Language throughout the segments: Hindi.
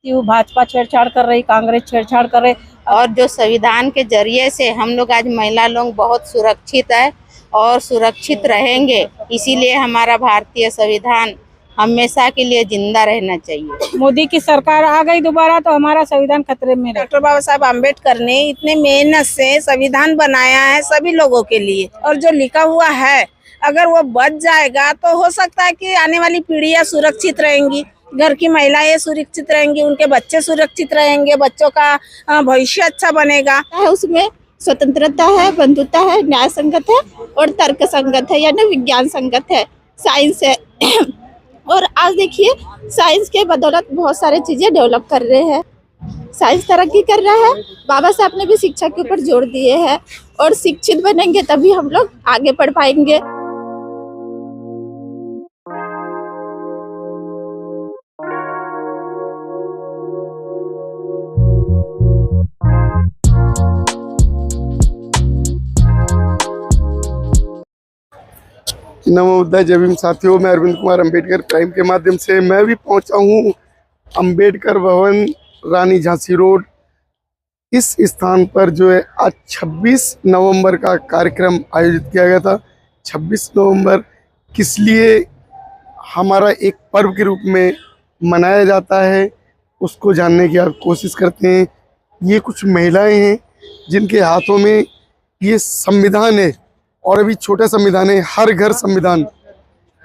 भाजपा छेड़छाड़ कर रही, कांग्रेस छेड़छाड़ कर रही। और जो संविधान के जरिए से हम लोग आज महिला लोग बहुत सुरक्षित है और सुरक्षित रहेंगे, इसीलिए हमारा भारतीय संविधान हमेशा के लिए जिंदा रहना चाहिए। मोदी की सरकार आ गई दोबारा तो हमारा संविधान खतरे में रहे। डॉक्टर बाबा साहब अम्बेडकर ने इतने मेहनत से संविधान बनाया है सभी लोगों के लिए, और जो लिखा हुआ है अगर वो बच जाएगा तो हो सकता है कि आने वाली पीढ़ियां सुरक्षित रहेंगी, घर की महिलाएं सुरक्षित रहेंगी, उनके बच्चे सुरक्षित रहेंगे, बच्चों का भविष्य अच्छा बनेगा। उसमें स्वतंत्रता है, बंधुता है, न्याय संगत है और तर्क संगत है, यानी विज्ञान संगत है, साइंस है। और आज देखिए साइंस के बदौलत बहुत सारे चीजें डेवलप कर रहे हैं, साइंस तरक्की कर रहा है। बाबा साहब ने भी शिक्षा के ऊपर जोर दिए हैं और शिक्षित बनेंगे तभी हम लोग आगे बढ़ पाएंगे। नमो बुद्धाय, जय भीम साथियों। मैं अरविंद कुमार अम्बेडकर प्राइम के माध्यम से मैं भी पहुंचा हूं अम्बेडकर भवन, रानी झांसी रोड। इस स्थान पर जो है आज 26 नवंबर का कार्यक्रम आयोजित किया गया था। 26 नवंबर किस लिए हमारा एक पर्व के रूप में मनाया जाता है उसको जानने की आप कोशिश करते हैं। ये कुछ महिलाएं हैं जिनके हाथों में ये संविधान है, और अभी छोटा संविधान है, हर घर संविधान।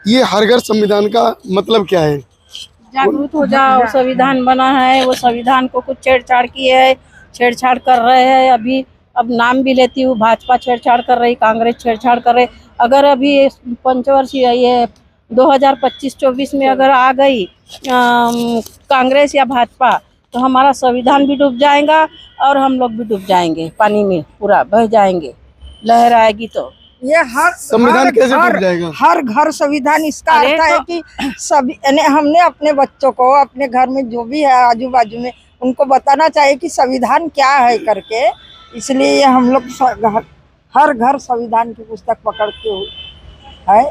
ये हर घर संविधान का मतलब क्या है? जागरूक हो जाओ, संविधान बना है, वो संविधान को कुछ छेड़छाड़ किए है, छेड़छाड़ कर रहे हैं। अभी अब नाम भी लेती हूँ, भाजपा छेड़छाड़ कर रही, कांग्रेस छेड़छाड़ कर रही। अगर अभी पंचवर्षीय ये 2025-24 में अगर आ गई कांग्रेस या भाजपा तो हमारा संविधान भी डूब जाएगा और हम लोग भी डूब जाएंगे, पानी में पूरा बह जाएंगे, लहर आएगी तो। ये हर संविधान कैसे डूब जाएगा? हर घर संविधान, इसका अर्थ है कि सभी हमने अपने बच्चों को अपने घर में जो भी है आजू बाजू में उनको बताना चाहिए कि संविधान क्या है करके। इसलिए हम लोग हर घर संविधान की पुस्तक पकड़ के है।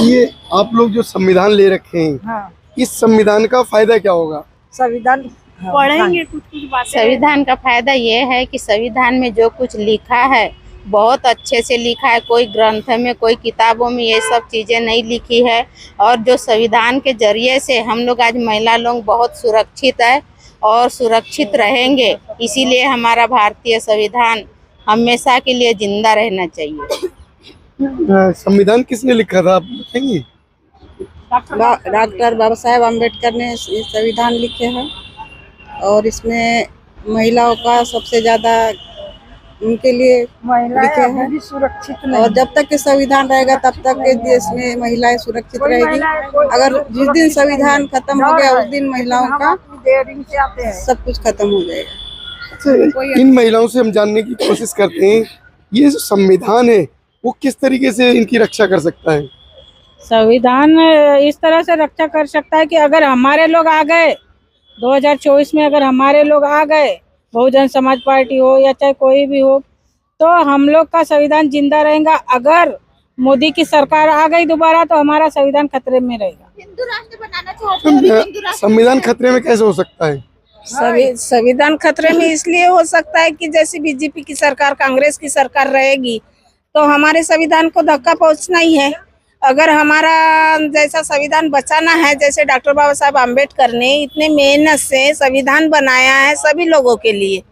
ये आप लोग जो संविधान ले रखे हैं, हाँ, इस संविधान का फायदा क्या होगा? संविधान पढ़ेंगे कुछ बातें। संविधान का फायदा ये है कि संविधान में जो कुछ लिखा है बहुत अच्छे से लिखा है, कोई ग्रंथ में कोई किताबों में ये सब चीज़ें नहीं लिखी है। और जो संविधान के जरिए से हम लोग आज महिला लोग बहुत सुरक्षित है और सुरक्षित रहेंगे, इसीलिए हमारा भारतीय संविधान हमेशा के लिए जिंदा रहना चाहिए। संविधान किसने लिखा था, आप बताएंगे? डॉक्टर बाबा साहब अम्बेडकर ने संविधान लिखे हैं और इसमें महिलाओं का सबसे ज्यादा उनके लिए लिखे हैं। सुरक्षित और जब तक के संविधान रहेगा तब तक के देश में महिलाएं सुरक्षित रहेगी। अगर जिस दिन संविधान खत्म हो गया उस दिन महिलाओं का सब कुछ खत्म हो जाएगा। इन महिलाओं से हम जानने की कोशिश करते हैं, ये जो संविधान है वो किस तरीके से इनकी रक्षा कर सकता है? संविधान इस तरह से रक्षा कर सकता है कि अगर हमारे लोग आ गए 2024 में, अगर हमारे लोग आ गए, बहुजन समाज पार्टी हो या चाहे कोई भी हो, तो हम लोग का संविधान जिंदा रहेगा। अगर मोदी की सरकार आ गई दोबारा तो हमारा संविधान खतरे में रहेगा। हिंदू राष्ट्र बनाना चाहते हैं। संविधान खतरे में कैसे हो सकता है? संविधान खतरे में इसलिए हो सकता है कि जैसे बीजेपी की सरकार, कांग्रेस की सरकार रहेगी तो हमारे संविधान को धक्का पहुंचना ही है। अगर हमारा जैसा संविधान बचाना है, जैसे डॉक्टर बाबा साहब अम्बेडकर ने इतने मेहनत से संविधान बनाया है सभी लोगों के लिए।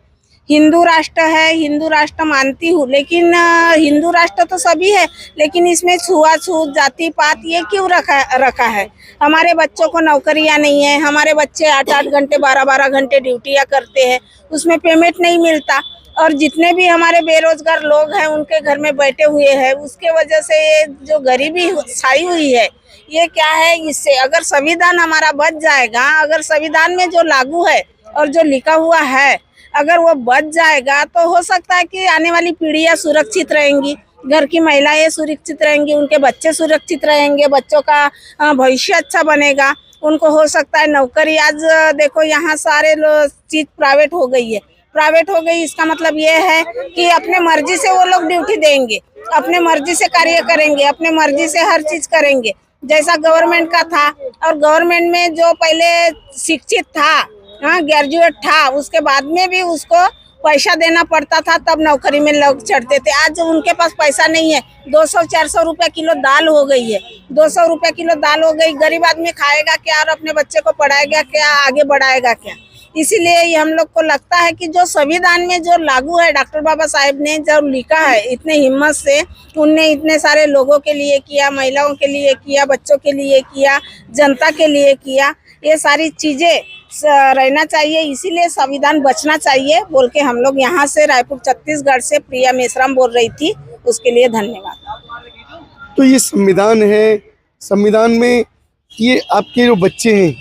हिंदू राष्ट्र है, हिंदू राष्ट्र मानती हूँ, लेकिन हिंदू राष्ट्र तो सभी है, लेकिन इसमें छुआछूत, जाति पात ये क्यों रखा है? हमारे बच्चों को नौकरियां नहीं है, हमारे बच्चे 8-8 घंटे 12-12 घंटे ड्यूटियां करते हैं, उसमें पेमेंट नहीं मिलता। और जितने भी हमारे बेरोजगार लोग हैं उनके घर में बैठे हुए हैं, उसके वजह से ये जो गरीबी छाई हुई है ये क्या है? इससे अगर संविधान हमारा बच जाएगा, अगर संविधान में जो लागू है और जो लिखा हुआ है अगर वो बच जाएगा तो हो सकता है कि आने वाली पीढ़ियां सुरक्षित रहेंगी, घर की महिलाएं सुरक्षित रहेंगी, उनके बच्चे सुरक्षित रहेंगे, बच्चों का भविष्य अच्छा बनेगा, उनको हो सकता है नौकरी। आज देखो यहाँ सारे चीज प्राइवेट हो गई है, प्राइवेट हो गई, इसका मतलब ये है कि अपने मर्जी से वो लोग ड्यूटी देंगे, अपने मर्जी से कार्य करेंगे, अपने मर्जी से हर चीज करेंगे जैसा गवर्नमेंट का था। और गवर्नमेंट में जो पहले शिक्षित था हाँ ग्रेजुएट था, उसके बाद में भी उसको पैसा देना पड़ता था, तब नौकरी में लोग चढ़ते थे। आज उनके पास पैसा नहीं है, 200-400 रुपए किलो दाल हो गई है, 200 रुपए किलो दाल हो गई। गरीब आदमी खाएगा क्या और अपने बच्चे को पढ़ाएगा क्या, आगे बढ़ाएगा क्या? इसीलिए ये हम लोग को लगता है कि जो संविधान में जो लागू है, डॉक्टर बाबा साहेब ने जो लिखा है इतने हिम्मत से, उनने इतने सारे लोगों के लिए किया, महिलाओं के लिए किया, बच्चों के लिए किया, जनता के लिए किया। ये सारी चीजें रहना चाहिए, इसीलिए संविधान बचना चाहिए बोल के हम लोग यहाँ से रायपुर छत्तीसगढ़ से प्रिया मेश्राम बोल रही थी। उसके लिए धन्यवाद। तो ये संविधान है, संविधान में ये आपके जो बच्चे हैं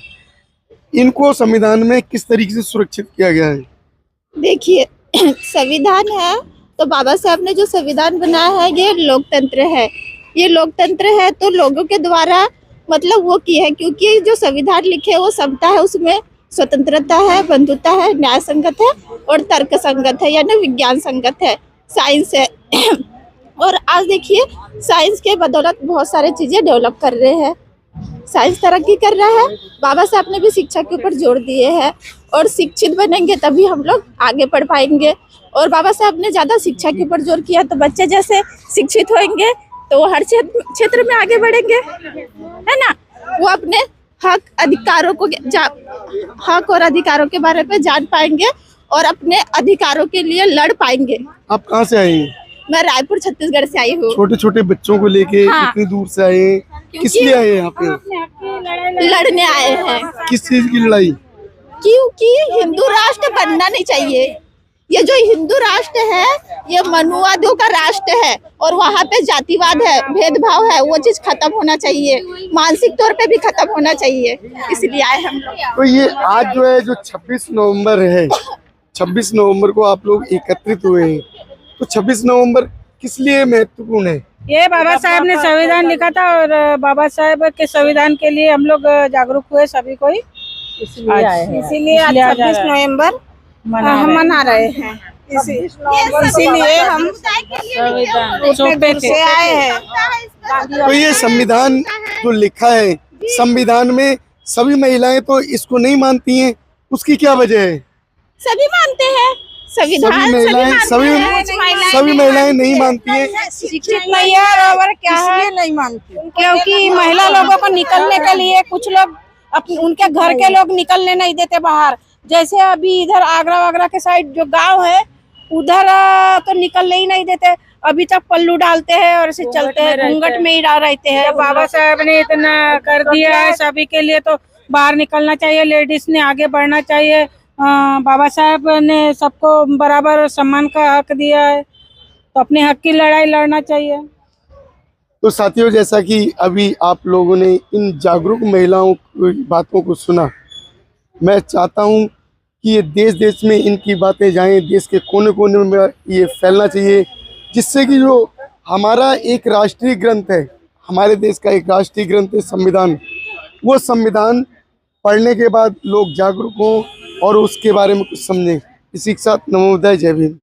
इनको संविधान में किस तरीके से सुरक्षित किया गया है? देखिए संविधान है तो बाबा साहब ने जो संविधान बनाया है ये लोकतंत्र है। ये लोकतंत्र है तो लोगों के द्वारा मतलब वो की है, क्योंकि जो संविधान लिखे है वो समता है, उसमें स्वतंत्रता है, बंधुता है, न्याय संगत है और तर्क संगत है, यानी विज्ञान संगत है, साइंस है। और आज देखिए साइंस के बदौलत बहुत सारी चीजें डेवलप कर रहे हैं, साइंस तरक्की कर रहा है। बाबा साहब ने भी शिक्षा के ऊपर जोर दिए हैं और शिक्षित बनेंगे तभी हम लोग आगे पढ़ पाएंगे। और बाबा साहब ने ज्यादा शिक्षा के ऊपर जोर किया तो बच्चे जैसे शिक्षित होंगे तो वो हर क्षेत्र में आगे बढ़ेंगे, है ना। वो अपने हक अधिकारों को हक और अधिकारों के बारे में जान पाएंगे और अपने अधिकारों के लिए लड़ पाएंगे। आप कहाँ से आए हैं? मैं रायपुर छत्तीसगढ़ से आई हूँ। छोटे छोटे बच्चों को लेके हाँ। इतनी दूर से आए हैं, किस लिए आए हैं यहाँ पे? लड़ने आए हैं। किस चीज की लड़ाई? क्योंकि हिंदू राष्ट्र बनना नहीं चाहिए। ये जो हिंदू राष्ट्र है ये मनुवादियों का राष्ट्र है और वहाँ पे जातिवाद है, भेदभाव है, वो चीज खत्म होना चाहिए, मानसिक तौर पे भी खत्म होना चाहिए, इसलिए आए हम लोग। तो ये आज जो है जो 26 नवंबर है, 26 नवंबर को आप लोग एकत्रित हुए हैं, तो 26 नवंबर किस लिए महत्वपूर्ण है? ये बाबा साहब ने संविधान लिखा था और बाबा साहब के संविधान के लिए हम लोग जागरूक हुए सभी कोई, इसलिए आए हैं। इसीलिए आज 26 नवंबर हम मना रहे हैं। इसीलिए हम उतने दूर से आए हैं। तो ये संविधान जो लिखा है, संविधान में सभी महिलाएं तो इसको नहीं मानती हैं, उसकी क्या वजह है? सभी मानते हैं संविधान, सभी महिलाएं नहीं मानती हैं। शिक्षित नहीं है और क्या है नहीं मानती, क्योंकि महिला लोगों को निकलने के लिए कुछ लोग उनके घर के लोग निकलने नहीं देते बाहर। जैसे अभी इधर आगरा वागरा के साइड जो गांव है उधर तो निकलने ही नहीं देते, अभी तक पल्लू डालते हैं और ऐसे चलते हैं, घूंघट में ही रहते हैं। बाबा साहब ने इतना कर दिया है सभी के लिए, तो बाहर निकलना चाहिए, लेडीज ने आगे बढ़ना चाहिए। बाबा साहब ने सबको बराबर सम्मान का हक दिया है, तो अपने हक की लड़ाई लड़ना चाहिए। तो साथियों, जैसा कि अभी आप लोगों ने इन जागरूक महिलाओं की बातों को सुना, मैं चाहता हूं कि ये देश देश में इनकी बातें जाएं, देश के कोने कोने में ये फैलना चाहिए, जिससे कि जो हमारा एक राष्ट्रीय ग्रंथ है, हमारे देश का एक राष्ट्रीय ग्रंथ है संविधान, वो संविधान पढ़ने के बाद लोग जागरूक हों और उसके बारे में कुछ समझें। इसी के साथ नमोदय, जय भीम।